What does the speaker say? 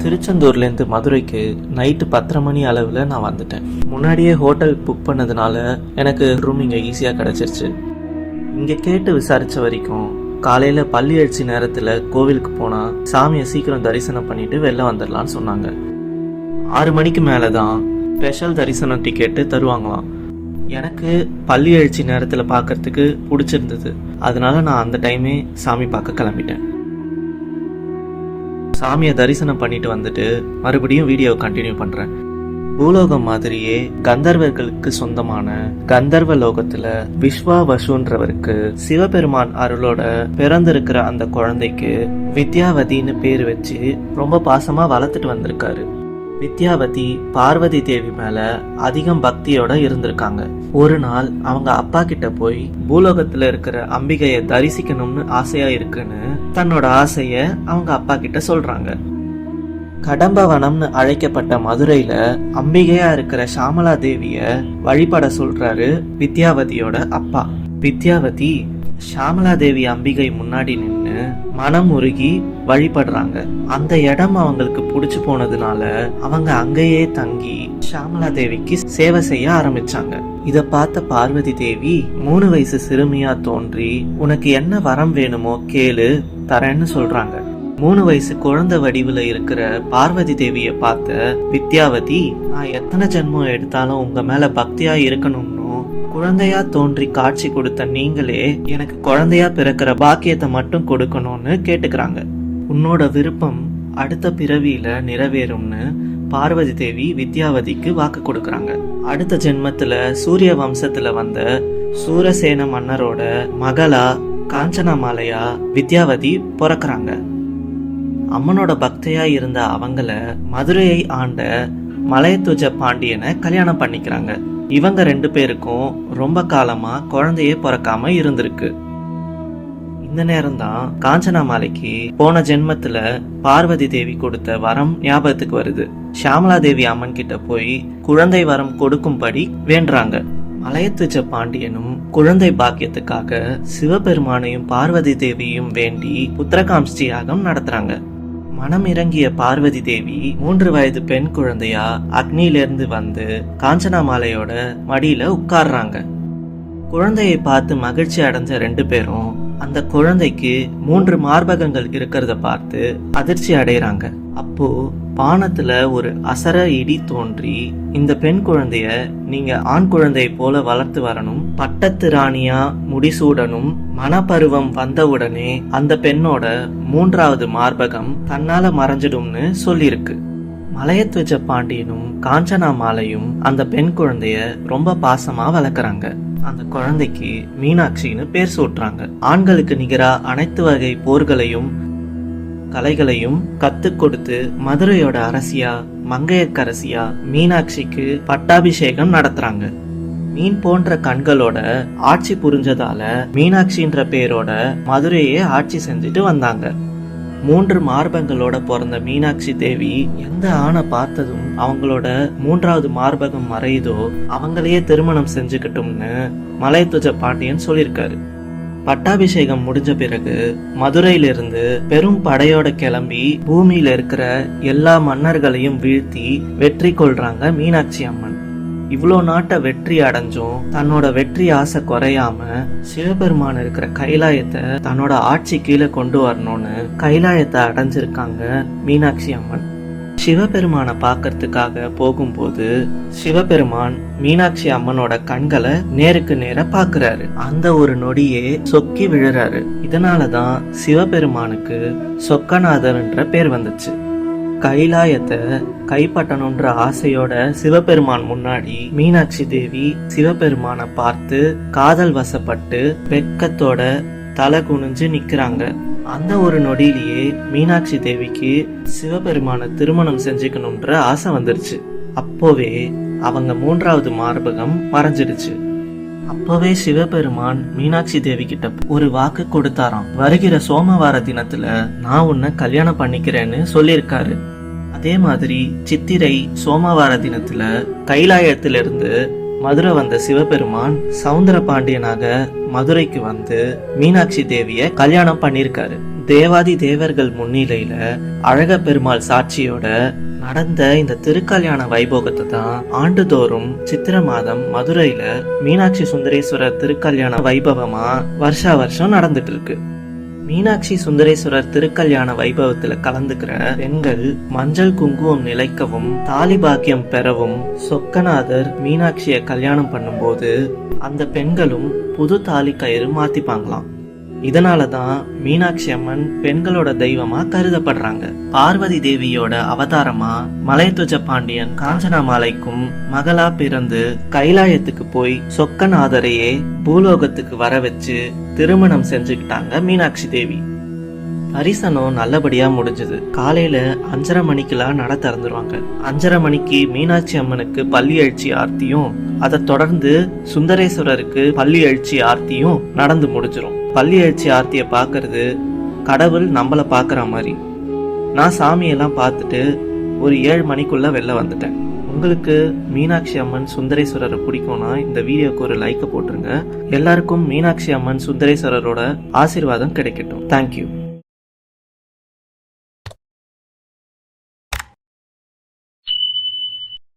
திருச்செந்தூர்லேருந்து மதுரைக்கு நைட்டு 10:30 மணி அளவில் நான் வந்துட்டேன். முன்னாடியே ஹோட்டல் புக் பண்ணதுனால எனக்கு ரூம் இங்கே ஈஸியாக கிடச்சிருச்சு. இங்கே கேட்டு விசாரித்த வரைக்கும் காலையில் பள்ளி எழுச்சி நேரத்தில் கோவிலுக்கு போனால் சாமியை சீக்கிரம் தரிசனம் பண்ணிட்டு வெளில வந்துடலான்னு சொன்னாங்க. 6 மணிக்கு மேலே தான் ஸ்பெஷல் தரிசனம் டிக்கெட்டு தருவாங்களாம். எனக்கு பள்ளி எழுச்சி நேரத்தில் பார்க்கறதுக்கு பிடிச்சிருந்தது. அதனால நான் அந்த டைமே சாமி பார்க்க கிளம்பிட்டேன். சாமியை தரிசனம் பண்ணிட்டு வந்துட்டு மறுபடியும் வீடியோ கண்டினியூ பண்ணுறேன். பூலோகம் மாதிரியே கந்தர்வர்களுக்கு சொந்தமான கந்தர்வ லோகத்துல விஸ்வாவசுன்றவருக்கு சிவபெருமான் அருளோட பிறந்திருக்கிற அந்த குழந்தைக்கு வித்யாவதின்னு பேர் வச்சு ரொம்ப பாசமா வளர்த்துட்டு வந்திருக்காரு. வித்யாவதி பார்வதி தேவி மேல அதிகம் பக்தியோட இருந்திருக்காங்க. ஒரு நாள் அவங்க அப்பா கிட்ட போய் பூலோகத்துல இருக்கிற அம்பிகைய தரிசிக்கணும்னு ஆசையா இருக்குன்னு தன்னோட ஆசைய அவங்க அப்பா கிட்ட சொல்றாங்க. கடம்பவனம்னு அழைக்கப்பட்ட மதுரையில அம்பிகையா இருக்கிற ஷாமலா தேவிய வழிபட சொல்றாரு வித்யாவதியோட அப்பா. வித்யாவதி ஷாமலா தேவி அம்பிகை முன்னாடி நின்று மனம் உருகி வழிபடுறாங்க. அந்த இடம் அவங்களுக்கு பிடிச்சு போனதுனால அவங்க அங்கேயே தங்கி ஷாமலா தேவிக்கு சேவை செய்ய ஆரம்பிச்சாங்க. இத பார்த்த பார்வதி தேவி 3 வயசு சிறுமியா தோன்றி உனக்கு என்ன வரம் வேணுமோ கேளு தரேன்னு சொல்றாங்க. 3 வயசு குழந்தை வடிவுல இருக்கிற பார்வதி தேவிய பார்த்த வித்யாவதி, நான் எத்தனை ஜென்மம் எடுத்தாலும் உங்க மேல பக்தியா இருக்கணும்னு குழந்தையா தோன்றி காட்சி கொடுத்த நீங்களே எனக்கு குழந்தையா பிறக்கிற பாக்கியத்தை மட்டும் கொடுக்கணும்னு கேட்டுக்கிறாங்க. உன்னோட விருப்பம் அடுத்த பிறவியில நிறைவேறும்னு பார்வதி தேவி வித்யாவதிக்கு வாக்கு கொடுக்கறாங்க. அடுத்த ஜென்மத்துல சூரிய வம்சத்துல வந்த சூரசேன மன்னரோட மகளா காஞ்சனாமாலையா வித்யாவதி பிறக்கிறாங்க. அம்மனோட பக்தையா இருந்த அவங்கள மதுரையை ஆண்ட மலையத்துஜ பாண்டியனை கல்யாணம் பண்ணிக்கிறாங்க. இவங்க 2 பேருக்கும் ரொம்ப காலமா குழந்தையே பிறக்காம இருந்திருக்கு. இந்த நேரம் தான் காஞ்சனாமாலைக்கு போன ஜென்மத்துல பார்வதி தேவி கொடுத்த வரம் ஞாபகத்துக்கு வருது. ஷாமலா தேவி அம்மன் கிட்ட போய் குழந்தை வரம் கொடுக்கும்படி வேண்டுறாங்க. மலையத்துஜ பாண்டியனும் குழந்தை பாக்கியத்துக்காக சிவபெருமானையும் பார்வதி தேவியும் வேண்டி புத்திரகாம்ஸ்டி யாகம் நடத்துறாங்க. மனம் இறங்கிய பார்வதி தேவி 3 வயது பெண் குழந்தையா அக்னியிலிருந்து வந்து காஞ்சனாமாலையோட மடியில உட்கார்றாங்க. குழந்தையை பார்த்து மகிழ்ச்சி அடைஞ்ச 2 பேரும் அந்த குழந்தைக்கு 3 மார்பகங்கள் இருக்கிறத பார்த்து அதிர்ச்சி அடைகிறாங்க. அப்போ பானத்துல ஒரு அசர இடி தோன்றி, இந்த பெண் குழந்தைய நீங்க ஆண் குழந்தையை போல வளர்த்து வரணும், பட்டத்து ராணியா முடிசூடணும், மனப்பருவம் வந்தவுடனே அந்த பெண்ணோட 3வது மார்பகம் தன்னால மறைஞ்சிடும்னு சொல்லியிருக்கு. மலையத்துவஜ பாண்டியனும் காஞ்சனாமாலையும் அந்த பெண் குழந்தைய ரொம்ப பாசமா வளர்க்குறாங்க. அந்த குழந்தைக்கு மீனாட்சின்னு பேர் சூட்டுறாங்க. ஆண்களுக்கு நிகரா அனைத்து வகை போர்களையும் கலைகளையும் கத்து கொடுத்து மதுரையோட அரசியா மங்கையர்க்கரசியா மீனாட்சிக்கு பட்டாபிஷேகம் நடத்துறாங்க. மீன் போன்ற கண்களோட ஆட்சி புரிஞ்சதால மீனாட்சின்ற பேரோட மதுரையே ஆட்சி செஞ்சுட்டு வந்தாங்க. 3 மார்பங்களோட பிறந்த மீனாட்சி தேவி எந்த ஆணை பார்த்ததும் அவங்களோட 3வது மார்பகம் மறையுதோ அவங்களையே திருமணம் செஞ்சுக்கிட்டோம்னு மலையத்துஜ பாண்டியன் சொல்லியிருக்காரு. பட்டாபிஷேகம் முடிஞ்ச பிறகு மதுரையிலிருந்து பெரும் படையோட கிளம்பி பூமியில இருக்கிற எல்லா மன்னர்களையும் வீழ்த்தி வெற்றி கொள்றாங்க மீனாட்சி அம்மன். இவ்வளோ நாட்டை வெற்றி அடைஞ்சும் தன்னோட வெற்றி ஆசை குறையாம சிவபெருமான் இருக்கிற கைலாயத்தை தன்னோட ஆட்சி கீழே கொண்டு வரணும்னு கைலாயத்தை அடைஞ்சிருக்காங்க மீனாட்சி அம்மன். சிவபெருமானை பார்க்கறதுக்காக போகும்போது சிவபெருமான் மீனாட்சி அம்மனோட கண்களை நேருக்கு நேர பாக்குறாரு. அந்த ஒரு நொடியே சொக்கி விழுறாரு. இதனாலதான் சிவபெருமானுக்கு சொக்கநாதர்ன்ற பேர் வந்துச்சு. கைலாயத்தை கைப்பற்றணுன்ற ஆசையோட சிவபெருமான் முன்னாடி மீனாட்சி தேவி சிவபெருமானை பார்த்து காதல் வசப்பட்டு வெட்கத்தோட தலை குனிஞ்சு நிக்கிறாங்க. அந்த ஒரு நொடியிலேயே மீனாட்சி தேவிக்கு சிவபெருமானை திருமணம் செஞ்சுக்கணும்ன்ற ஆசை வந்துருச்சு. அப்போவே அவங்க 3வது மார்பகம் மறைஞ்சிடுச்சு. அப்பவே சிவபெருமான் மீனாட்சி தேவி கிட்ட ஒரு வாக்கு கொடுத்தாராம். வருகிற சோமவார தினத்துல நான் உன்னை கல்யாணம் பண்ணிக்கிறேன்னு சொல்லியிருக்காரு. அதே மாதிரி சித்திரை சோமவார தினத்துல கைலாயத்திலிருந்து மதுரை வந்த சிவபெருமான் சவுந்தர பாண்டியனாக மதுரைக்கு வந்து மீனாட்சி தேவிய கல்யாணம் பண்ணியிருக்காரு. தேவாதி தேவர்கள் முன்னிலையில அழக பெருமாள் சாட்சியோட நடந்த இந்த திருக்கல்யாண வைபோகத்தை தான் ஆண்டுதோறும் சித்திர மாதம் மதுரையில மீனாட்சி சுந்தரேஸ்வரர் திருக்கல்யாண வைபவமா வருஷா வருஷம் நடந்துட்டு இருக்கு. மீனாட்சி சுந்தரேஸ்வரர் திருக்கல்யாண வைபவத்துல கலந்துக்கிற பெண்கள் மஞ்சள் குங்குமம் நிலைக்கவும் தாலி பாக்கியம் பெறவும் சொக்கநாதர் மீனாட்சியை கல்யாணம் பண்ணும்போது அந்த பெண்களும் புது தாலி கயிறு மாத்திப்பாங்களாம். இதனாலதான் மீனாட்சி அம்மன் பெண்களோட தெய்வமா கருதப்படுறாங்க. பார்வதி தேவியோட அவதாரமா மலையத்துஜ பாண்டியன் காஞ்சனமாலைக்கும் மகளா பிறந்து கைலாயத்துக்கு போய் சொக்கநாதரையே பூலோகத்துக்கு வர வச்சு திருமணம் செஞ்சுக்கிட்டாங்க மீனாட்சி தேவி. தரிசனம் நல்லபடியா முடிஞ்சது. காலையில 5:30 மணிக்கெல்லாம் நட திறந்துருவாங்க. 5:30 மணிக்கு மீனாட்சி அம்மனுக்கு பள்ளி எழுச்சி ஆர்த்தியும் அதை தொடர்ந்து சுந்தரேஸ்வரருக்கு பள்ளி எழுச்சி ஆர்த்தியும் நடந்து முடிஞ்சிரும். பள்ளி எழுச்சி ஆர்த்தியை பார்க்கறது கடவுள் நம்மள பார்க்குற மாதிரி. நான் சாமியெல்லாம் பார்த்துட்டு ஒரு 7 மணிக்குள்ள வெளில வந்துட்டேன். உங்களுக்கு மீனாட்சி அம்மன் சுந்தரேஸ்வரரை பிடிக்கும்னா இந்த வீடியோக்கு ஒரு லைக்கை போட்டுருங்க. எல்லாருக்கும் மீனாட்சி அம்மன் சுந்தரேஸ்வரரோட ஆசீர்வாதம் கிடைக்கட்டும். தேங்க்யூ.